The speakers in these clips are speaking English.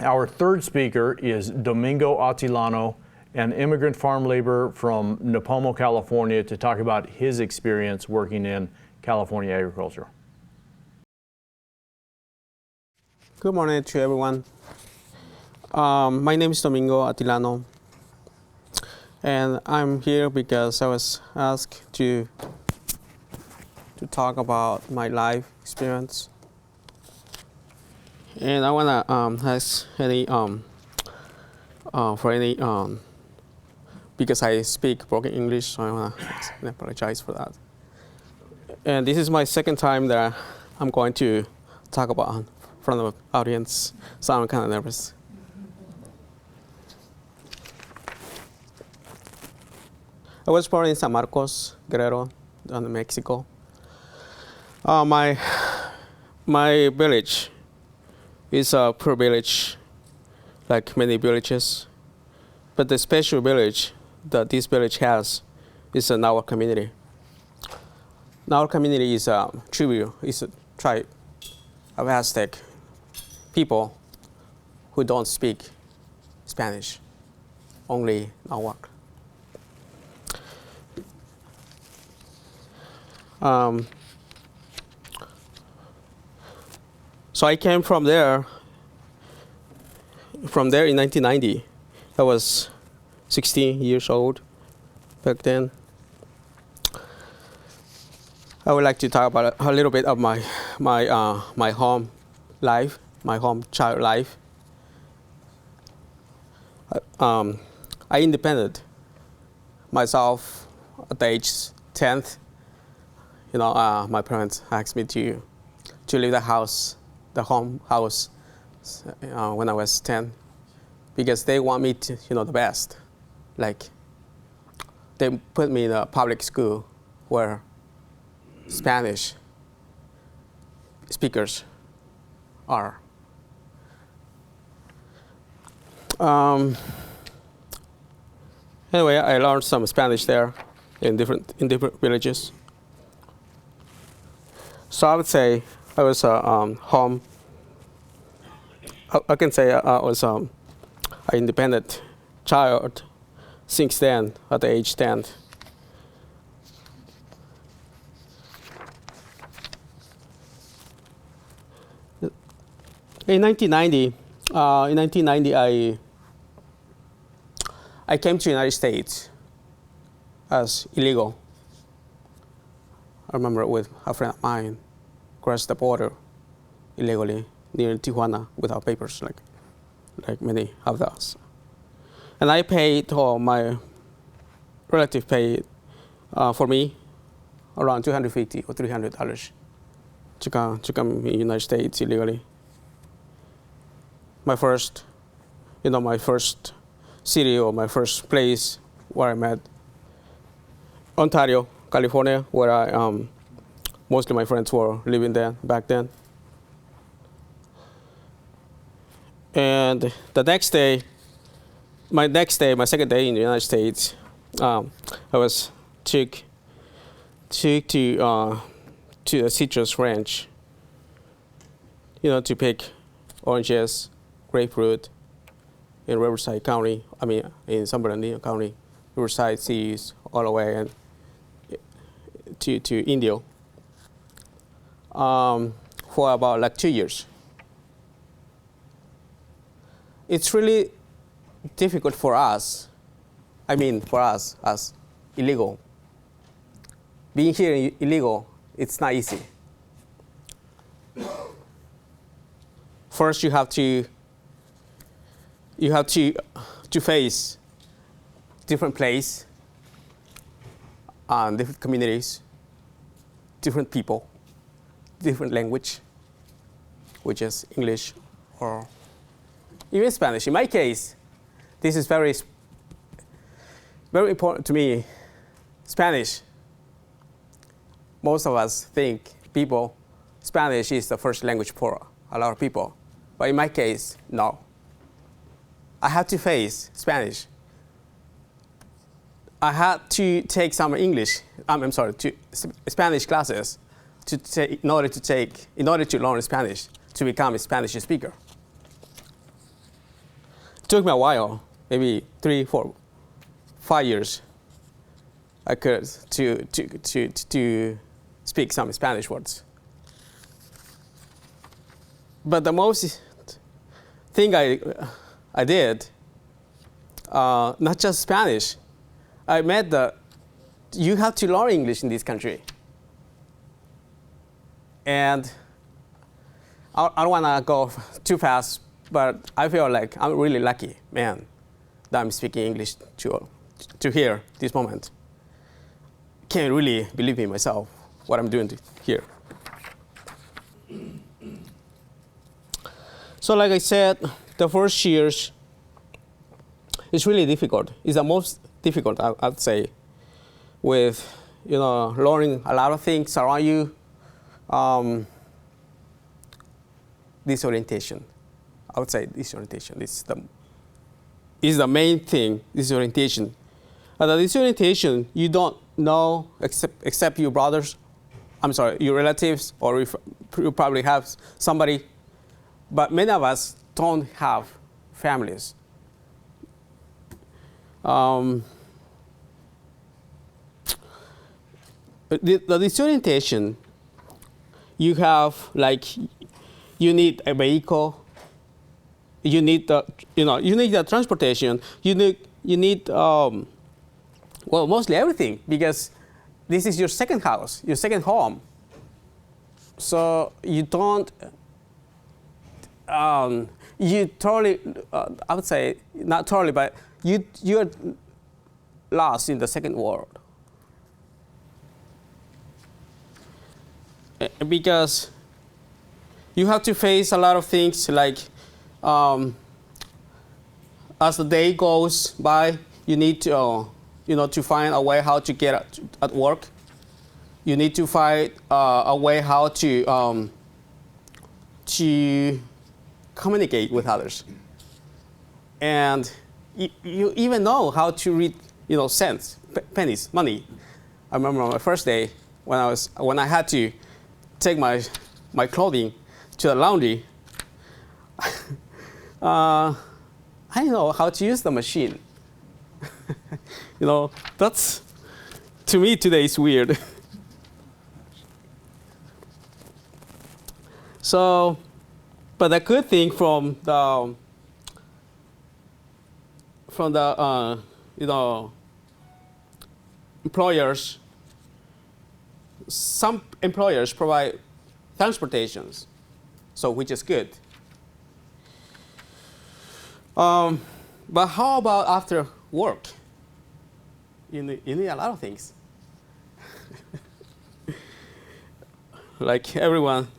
Our third speaker is Domingo Atilano, an immigrant farm laborer from Nipomo, California, to talk about his experience working in California agriculture. Good morning to everyone. My name is Domingo Atilano, and I'm here because I was asked to talk about my life experience. And I wanna ask any because I speak broken English, so I wanna apologize for that. And this is my second time that I'm going to talk about in front of the audience, so I'm kind of nervous. I was born in San Marcos, Guerrero, in Mexico. My village is a poor village, like many villages. But the special village that this village has is in our community. Our community is a tribe, is a tribe of Aztec people who don't speak Spanish, only Nahuatl. So I came from there in 1990. I was 16 years old back then. I would like to talk about a little bit of my home life, my home child life. I independent myself at the age 10th. My parents asked me to leave the house, the home house, when I was 10, because they want me to, the best. Like, they put me in a public school where Spanish speakers are. Anyway, I learned some Spanish there in different villages. So I would say I was home. I can say I was an independent child since then, at the age 10. In 1990, I came to the United States as illegal. I remember with a friend of mine crossed the border illegally near Tijuana without papers, like many of us. And I paid, or my relative paid for me around $250 or $300 to come to the United States illegally. My first city or my first place where I met, Ontario, California, where mostly my friends were living there back then. And the next day, my second day in the United States, I was took to a citrus ranch, to pick oranges, grapefruit in Riverside County. In San Bernardino County, Riverside cities all the way and to Indio for about 2 years. It's really difficult for us as illegal. Being here illegal, it's not easy. First, you have to face different place, different communities, different people, different language, which is English or even Spanish. In my case, this is very important to me. Spanish. Most of us think Spanish is the first language for a lot of people. But in my case, no. I had to face Spanish. I had to take some Spanish classes in order to learn Spanish, to become a Spanish speaker. took me a while, maybe 3, 4, 5 years. I could to speak some Spanish words. But the most thing I did, not just Spanish, I met that you have to learn English in this country. And I don't want to go too fast, but I feel like I'm really lucky, man, that I'm speaking English to here, this moment. Can't really believe in myself, what I'm doing here. So like I said, the first years is really difficult. It's the most difficult, I'd say, with learning a lot of things around you. Disorientation. I would say disorientation is the main thing. Disorientation. The disorientation, you don't know except your brothers. I'm sorry, your relatives, or if you probably have somebody. But many of us don't have families. The disorientation, you have you need a vehicle, you need the transportation, you need mostly everything, because this is your second house, your second home. So you don't, you totally, I would say not totally, but you're lost in the second world. Because you have to face a lot of things, like as the day goes by, you need to, to find a way how to get at work. You need to find a way how to communicate with others, and you even know how to read, cents, pennies, money. I remember on my first day when I had to take my clothing to the laundry. I didn't know how to use the machine. That's, to me today, is weird. So, but the good thing from the employers, some employers provide transportations, so which is good. But how about after work? You need a lot of things. Like everyone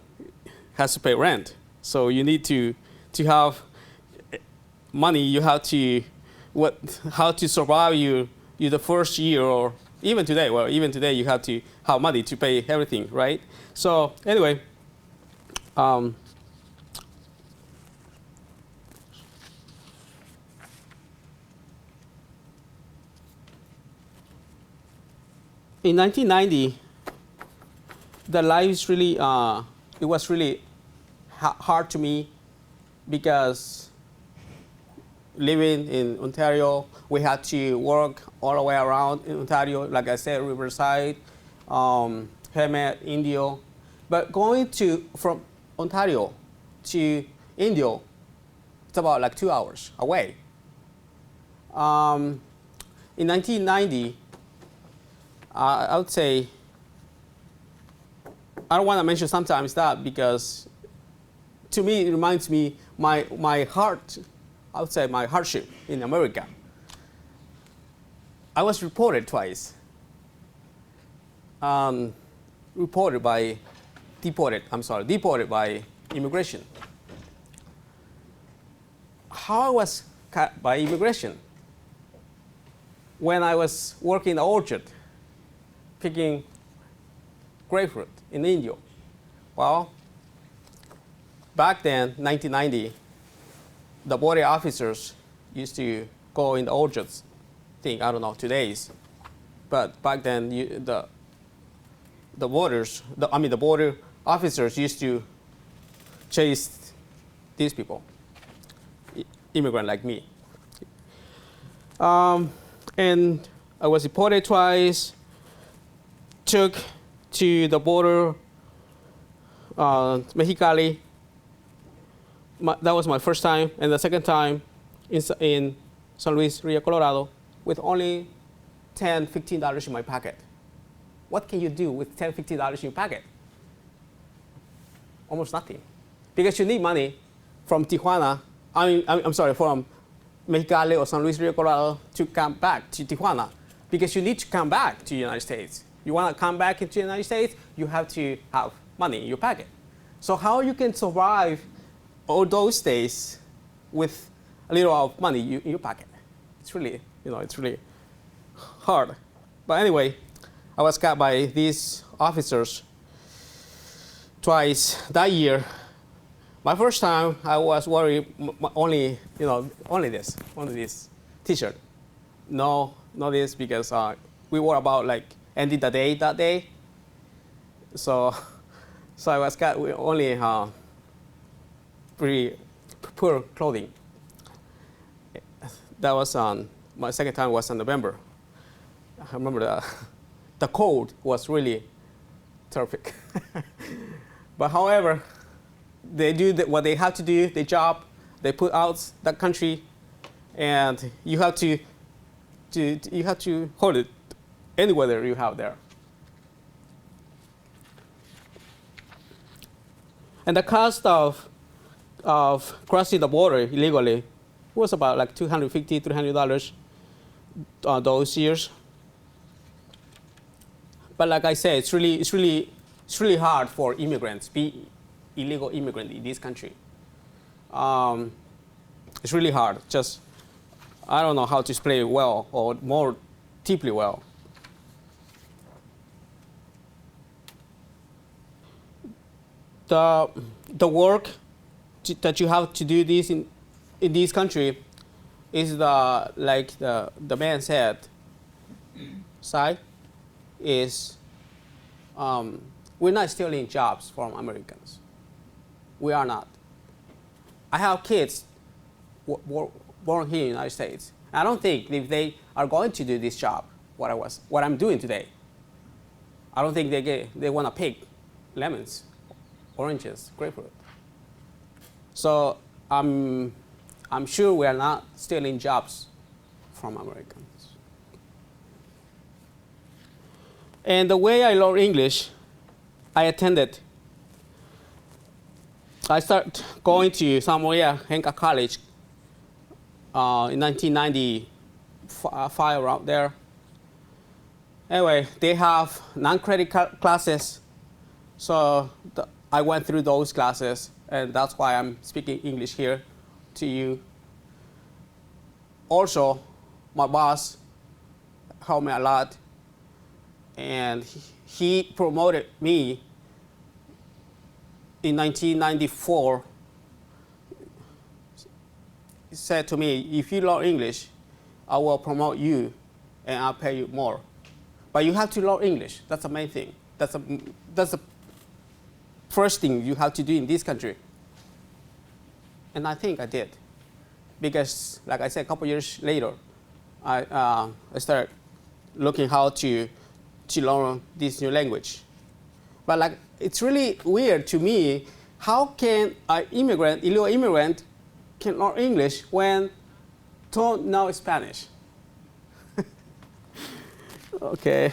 has to pay rent, so you need to have money. You have to how to survive you the first year, or even today. Well, even today you have to have money to pay everything, right? So anyway. In 1990, the life is really, it was really hard to me, because living in Ontario, we had to work all the way around in Ontario, like I said, Riverside, Hemet, Indio. But going from Ontario to Indio, it's about like 2 hours away. In 1990, I would say, I don't want to mention sometimes that, because to me it reminds me my heart, I would say my hardship in America. I was deported twice. Deported by immigration. How I was cut by immigration? When I was working in the orchard, picking grapefruit in India. Well, back then, 1990, the border officers used to go in the orchards. I don't know, today's. But back then, the border officers used to chase these people, immigrant like me. And I was deported twice, took to the border, Mexicali. That was my first time, and the second time in San Luis, Rio Colorado, with only $10, $15 in my pocket. What can you do with $10, $15 in your pocket? Almost nothing. Because you need money from Tijuana, from Mexicali or San Luis, Rio Colorado to come back to Tijuana. Because you need to come back to the United States. You want to come back into the United States, you have to have money in your pocket. So how you can survive all those days with a little of money in your pocket? It's really, it's really hard. But anyway, I was caught by these officers twice that year. My first time, I was wearing only this T-shirt. No, not this, because we were about like ending the day that day. So I was got with only pretty poor clothing. That was my second time was in November. I remember the cold was really terrific. But however, they do what they have to do, their job. They put out that country, and you have to hold it any weather you have there. And the cost of crossing the border illegally was about like $250, $300 those years. But like I said, it's really hard for immigrants, be illegal immigrant in this country. It's really hard. Just I don't know how to explain it well or more deeply well. The work that you have to do this in this country is like the man said. Side is we're not stealing jobs from Americans. We are not. I have kids born here in the United States. I don't think if they are going to do this job, what I'm doing today, I don't think they want to pick lemons, oranges, grapefruit. So I'm sure we are not stealing jobs from Americans. And the way I learned English, I started going to Samoa Henka College in 1995, around there. Anyway, they have non-credit classes, so I went through those classes, and that's why I'm speaking English here to you. Also, my boss helped me a lot, and he promoted me in 1994. He said to me, if you learn English, I will promote you and I'll pay you more. But you have to learn English. That's the main thing. That's the first thing you have to do in this country. And I think I did. Because, like I said, a couple years later, I started looking how to learn this new language. But like, it's really weird to me, how can an immigrant, illegal immigrant, can learn English when don't know Spanish? Okay.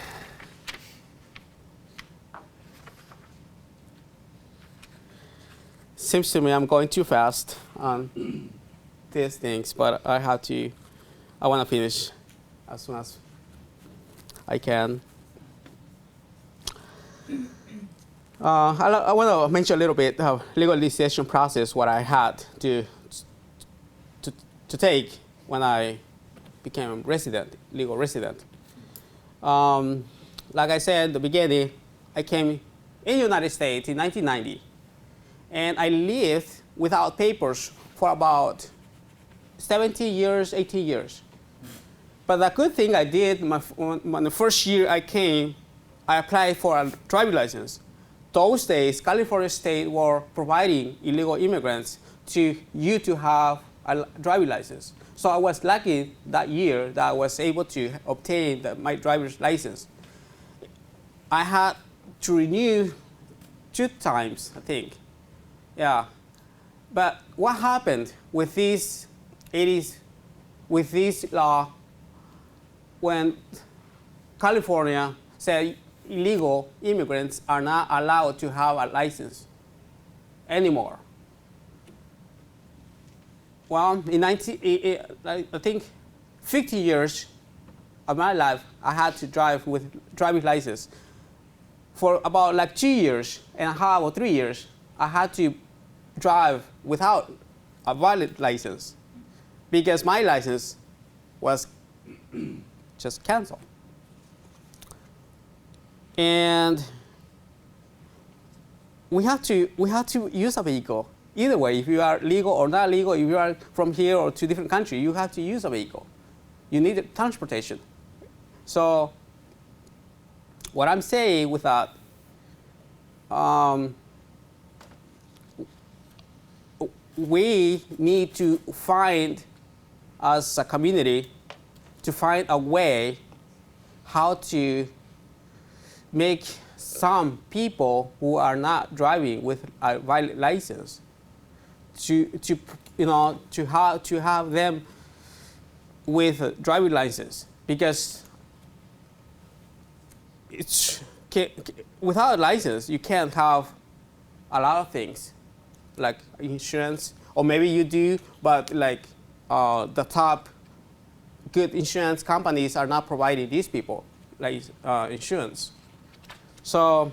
Seems to me I'm going too fast on these things, but I want to finish as soon as I can. I want to mention a little bit of legalization process, what I had to take when I became legal resident. Like I said at the beginning, I came in the United States in 1990, and I lived without papers for about 17 years, 18 years. But the good thing I did, when the first year I came, I applied for a driving license. Those days, California State were providing illegal immigrants to have a driving license. So I was lucky that year that I was able to obtain my driver's license. I had to renew 2 times, I think. Yeah. But what happened with this law when California said illegal immigrants are not allowed to have a license anymore? Well, I think 50 years of my life, I had to drive with driving license. For about like 2 years and a half or 3 years, I had to drive without a valid license because my license was just canceled. And we have to use a vehicle. Either way, if you are legal or not legal, if you are from here or to a different country, you have to use a vehicle. You need transportation. So what I'm saying with that, we need to find, as a community, to find a way how to make some people who are not driving with a valid license to have them with a driving license, because without a license you can't have a lot of things like insurance, or maybe you do, but like the top good insurance companies are not providing these people like insurance. So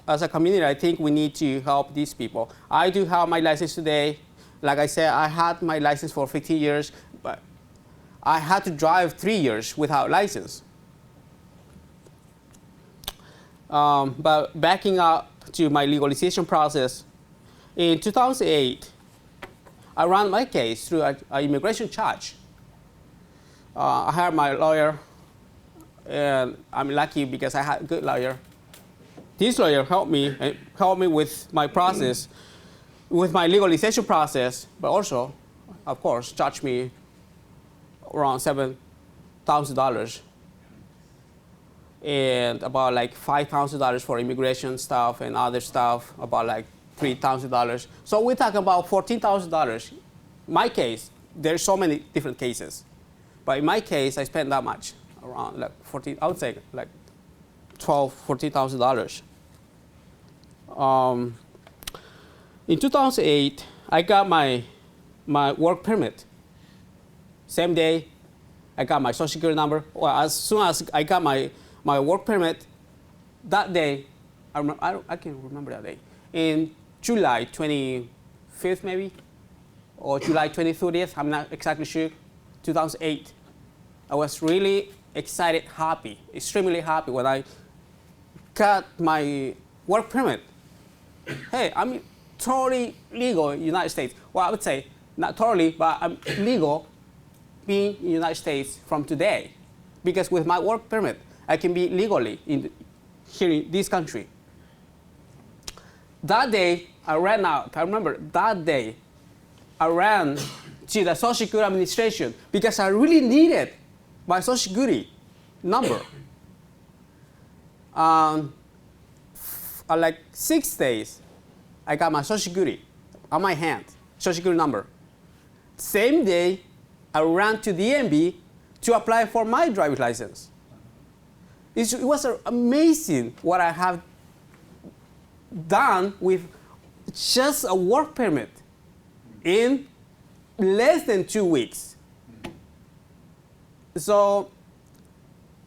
as a community, I think we need to help these people. I do have my license today. Like I said, I had my license for 15 years, but I had to drive 3 years without license. But backing up to my legalization process, in 2008, I ran my case through an immigration judge. I hired my lawyer, and I'm lucky because I had a good lawyer. This lawyer helped me with my process, with my legalization process, but also, of course, charged me around $7,000 and about like $5,000 for immigration stuff and other stuff, about like $3,000. So we're talking about $14,000. My case, there's so many different cases, but in my case, I spent that much, around like I would say like $14,000. In 2008, I got my work permit. Same day, I got my social security number. Well, as soon as I got my work permit, that day, I can't remember that day. In July 25th, maybe, or July 30th, I'm not exactly sure, 2008. I was really excited, happy, extremely happy when I got my work permit. Hey, I'm totally legal in the United States. Well, I would say not totally, but I'm legal being in the United States from today. Because with my work permit, I can be legally here in this country. That day, I ran out. I remember that day, I ran to the Social Security Administration because I really needed my Social Security number. Like 6 days, I got my Social Security on my hand, Social Security number. Same day, I ran to the DMV to apply for my driver's license. It was amazing what I have done with just a work permit in less than 2 weeks. So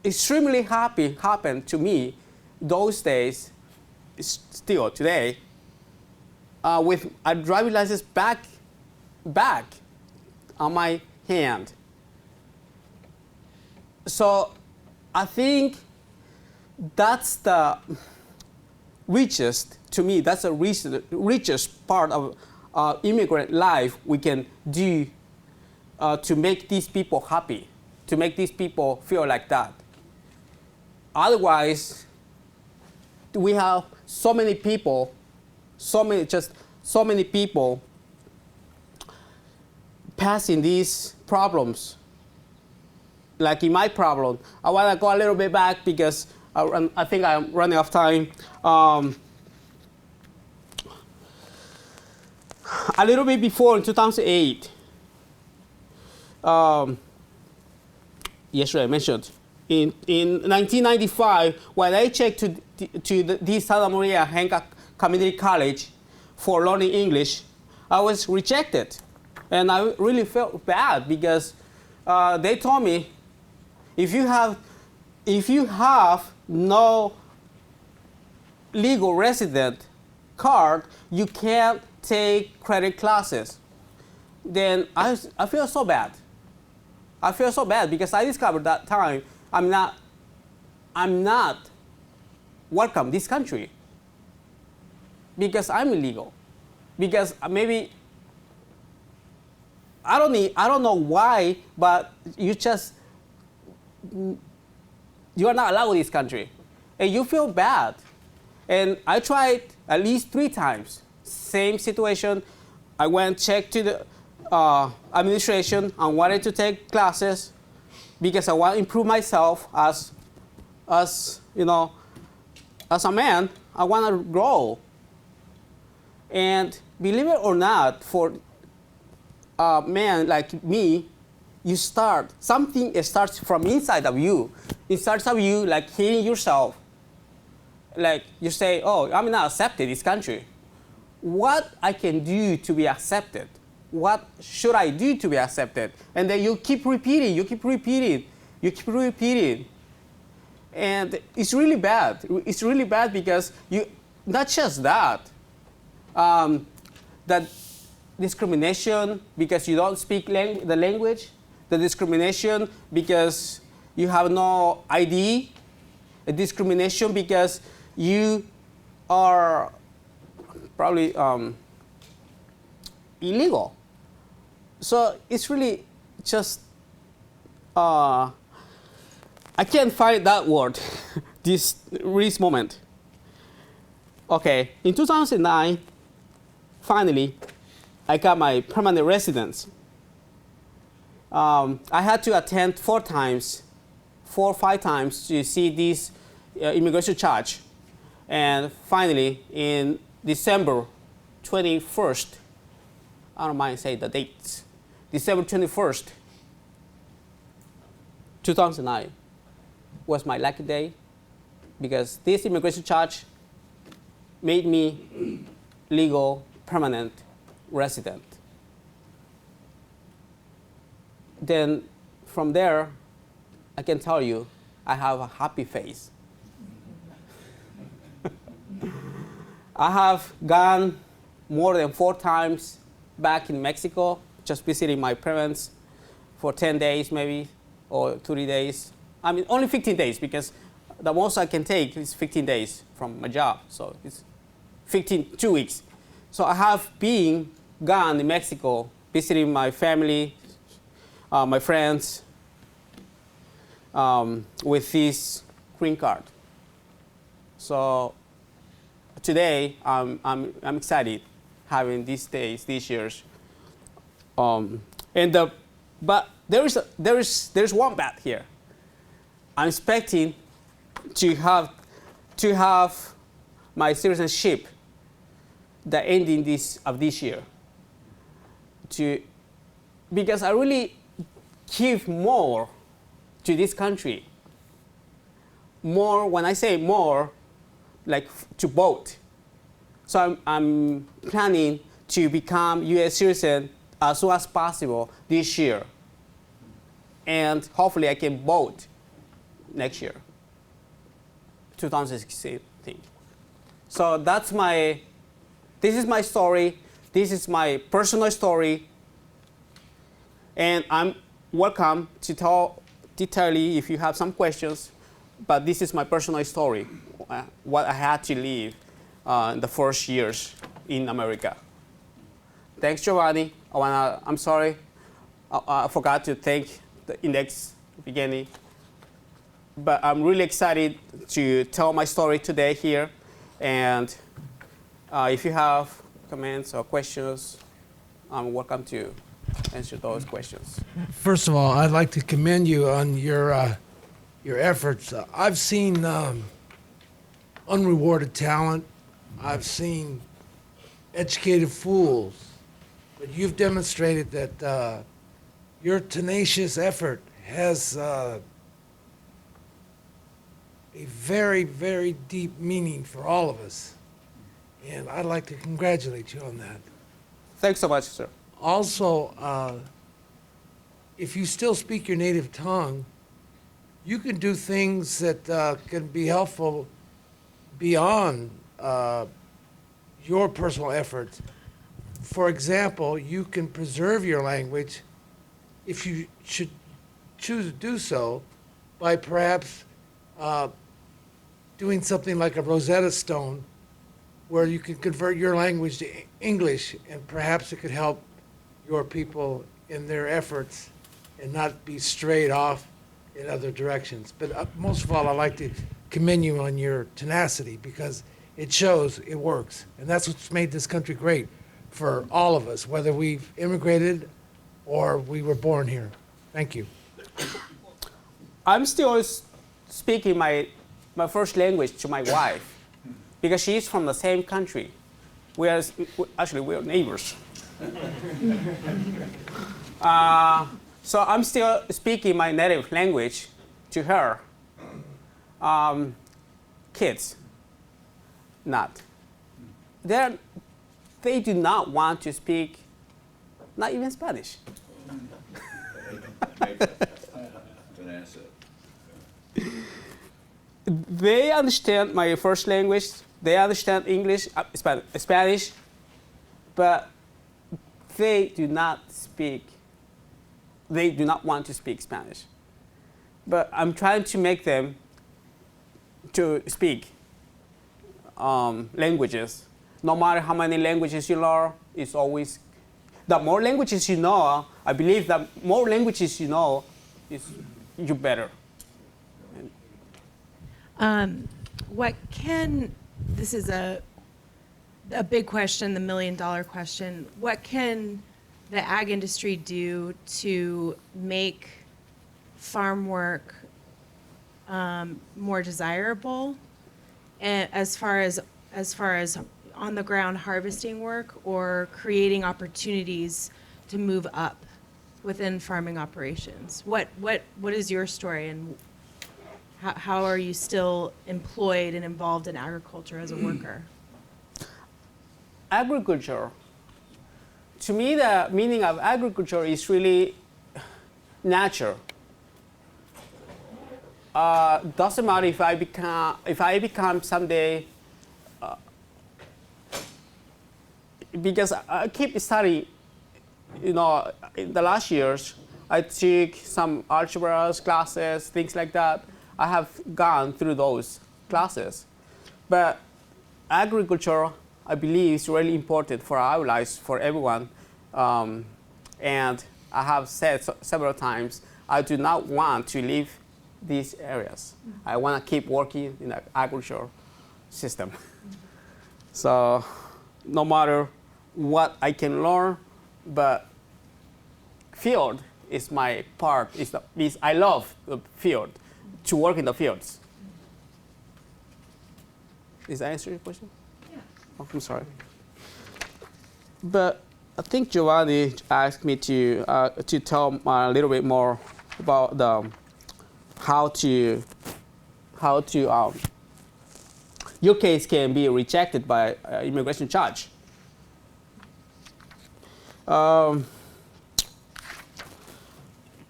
extremely happy happened to me those days, still today, with a driving license back on my hand. So I think that's the richest, to me, that's the richest part of immigrant life we can do to make these people happy, to make these people feel like that. Otherwise, we have so many people passing these problems, like in my problem, I want to go a little bit back because I think I'm running out of time. A little bit before, in 2008, yesterday I mentioned, in 1995, when I checked to the Santa Maria Hancock Community College for learning English, I was rejected. And I really felt bad because they told me, if you have no legal resident card, you can't take credit classes. Then I feel so bad. I feel so bad because I discovered that time I'm not welcome in this country because I'm illegal. Because maybe I don't know why, but you are not allowed in this country, and you feel bad. And I tried at least 3 times. Same situation. I went checked to the administration and wanted to take classes because I want to improve myself as you know, as a man. I want to grow. And believe it or not, for a man like me, something starts from inside of you. It starts of you, like healing yourself. Like you say, oh, I'm not accepted in this country. What I can do to be accepted? What should I do to be accepted? And then you keep repeating, And it's really bad. It's really bad because not just that, that discrimination because you don't speak the language, the discrimination because you have no ID, a discrimination because you are probably illegal. So it's really just, I can't find that word this moment. Okay, in 2009, finally, I got my permanent residence. I had to attend 4 or 5 times to see this immigration judge. And finally, in December 21st, I don't mind saying the dates, December 21st, 2009 was my lucky day because this immigration judge made me legal permanent resident. Then from there, I can tell you, I have a happy face. I have gone more than 4 times back in Mexico, just visiting my parents for 10 days maybe, or 30 days. I mean, only 15 days because the most I can take is 15 days from my job. So it's 2 weeks. So I have been gone in Mexico, visiting my family, my friends, with this green card. So today I'm excited having these days, these years. But there's one bad here. I'm expecting to have my citizenship the ending of this year. Because I really give more to this country. More, when I say more, like to vote. So I'm planning to become U.S. citizen as soon as possible this year. And hopefully I can vote next year, 2016. So this is my story. This is my personal story. And I'm welcome to tell detailedly if you have some questions. But this is my personal story, what I had to live in the first years in America. Thanks, Giovanni. I'm sorry, I forgot to thank the index beginning. But I'm really excited to tell my story today here. And if you have comments or questions, I'm welcome to answer those questions. First of all, I'd like to commend you on your efforts. I've seen unrewarded talent. I've seen educated fools, but you've demonstrated that your tenacious effort has a very, very deep meaning for all of us. And I'd like to congratulate you on that. Thanks so much, sir. Also, if you still speak your native tongue, you can do things that can be helpful beyond your personal efforts. For example, you can preserve your language if you should choose to do so by perhaps doing something like a Rosetta Stone where you can convert your language to English, and perhaps it could help your people in their efforts and not be strayed off in other directions. But most of all, I'd like to commend you on your tenacity, because it shows it works. And that's what's made this country great for all of us, whether we've immigrated or we were born here. Thank you. I'm still speaking my first language to my wife because she's from the same country. Actually, we are neighbors. So I'm still speaking my native language to her. Kids, not. They do not want to speak, not even Spanish. They understand my first language. They understand English, Spanish, but they do not want to speak Spanish. But I'm trying to make them to speak languages. No matter how many languages you learn, it's always, the more languages you know, I believe that more languages you know, you better. This is a big question, the $1 million question. What can the ag industry do to make farm work more desirable, and as far as on the ground harvesting work, or creating opportunities to move up within farming operations? What is your story, and how are you still employed and involved in agriculture as a worker? Agriculture, to me, the meaning of agriculture is really nature. Doesn't matter if I become someday, because I keep studying. In the last years, I took some algebra classes, things like that. I have gone through those classes, but agriculture, I believe, is really important for our lives, for everyone. And I have said several times, I do not want to leave these areas. I want to keep working in the agriculture system. So no matter what I can learn, but field is my part. I love the field, to work in the fields. Does that answer your question? Yeah. Oh, I'm sorry. But I think Giovanni asked me to tell a little bit more about how your case can be rejected by immigration judge.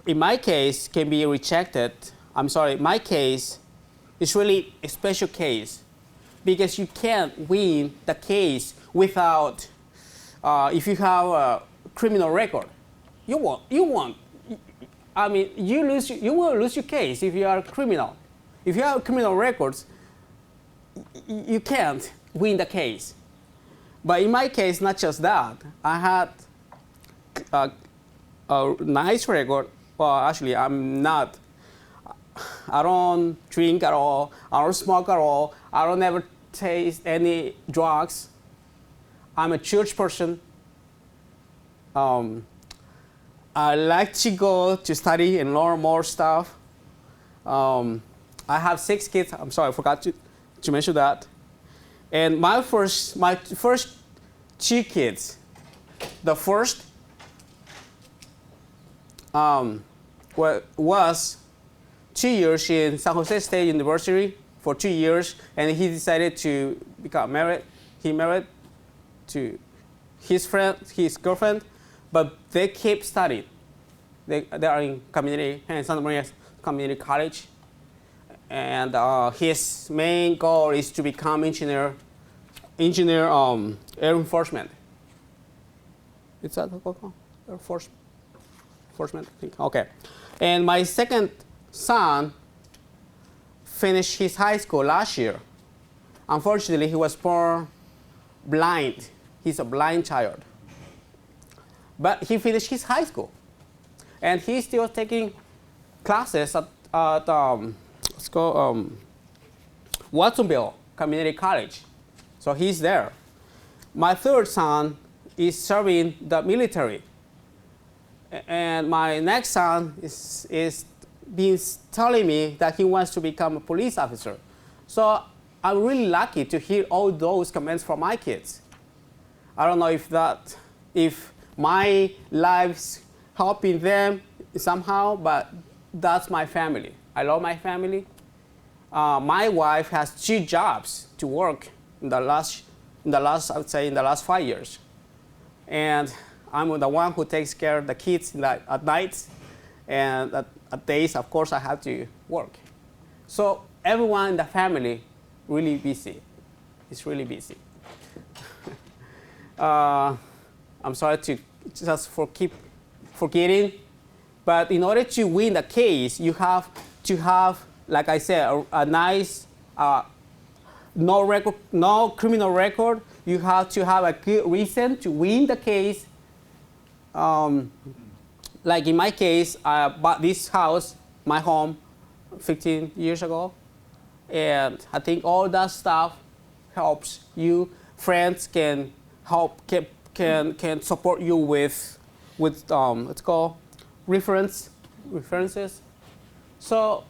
In my case, can be rejected. I'm sorry, my case is really a special case because you can't win the case without, if you have a criminal record. You will lose your case if you are a criminal. If you have criminal records, you can't win the case. But in my case, not just that. I had a nice record. Well, actually, I don't drink at all. I don't smoke at all. I don't ever taste any drugs. I'm a church person. I like to go to study and learn more stuff. I have 6 kids. I'm sorry, I forgot to mention that. And my first 2 kids, the first was 2 years in San Jose State University for 2 years, and he decided to become married. He married to his girlfriend, but they keep studying. They are in Santa Maria Community College, and his main goal is to become engineer air enforcement. Is that what called? Air enforcement, I think. Okay. And my second son finished his high school last year. Unfortunately, he was born blind. He's a blind child. But he finished his high school. And he's still taking classes at Watsonville Community College. So he's there. My third son is serving the military. And my next son is telling me that he wants to become a police officer. So I'm really lucky to hear all those comments from my kids. I don't know if my life's helping them somehow, but that's my family. I love my family. My wife has 2 jobs to work in the last I would say in the last 5 years, and I'm the one who takes care of the kids at night, and at days, of course, I have to work. So everyone in the family really busy. It's really busy. I'm sorry to just keep forgetting, but in order to win the case, you have to have, like I said, a nice, no criminal record. You have to have a good reason to win the case. Like in my case, I bought this house, my home, 15 years ago, and I think all that stuff helps you. Friends can help, can support you with what's called references. So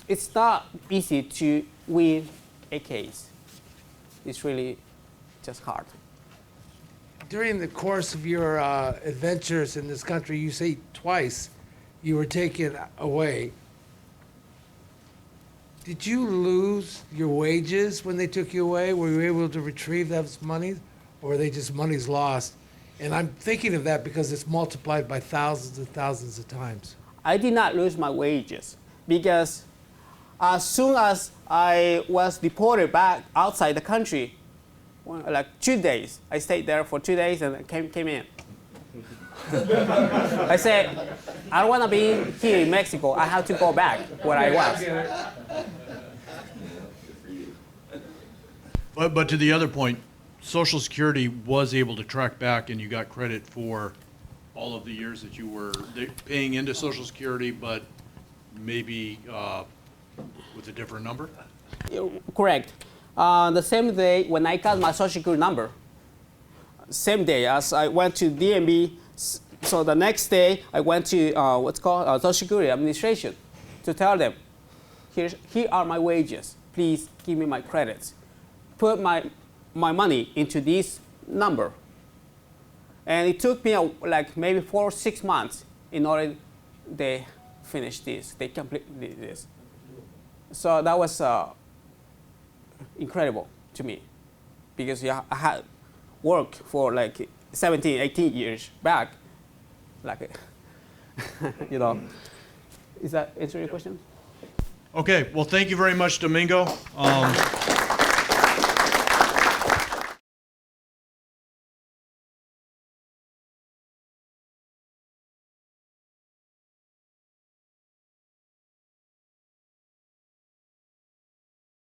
it's not easy to win a case. It's really just hard. During the course of your adventures in this country, you say twice you were taken away. Did you lose your wages when they took you away? Were you able to retrieve those monies, or were they just monies lost? And I'm thinking of that because it's multiplied by thousands and thousands of times. I did not lose my wages because as soon as I was deported back outside the country, like 2 days, I stayed there for 2 days and came in. I said, I don't want to be here in Mexico. I have to go back where I was. But to the other point, Social Security was able to track back, and you got credit for all of the years that you were paying into Social Security, but maybe with a different number? Correct. The same day when I got my Social Security number, same day as I went to DMV, so the next day I went to what's called Social Security Administration to tell them, here are my wages. Please give me my credits. Put my money into this number. And it took me like maybe 4 or 6 months in order they finish this, they complete this. So that was incredible to me because I had worked for like 17, 18 years back. Like, you know, is that answer your question? Okay, well, thank you very much, Domingo.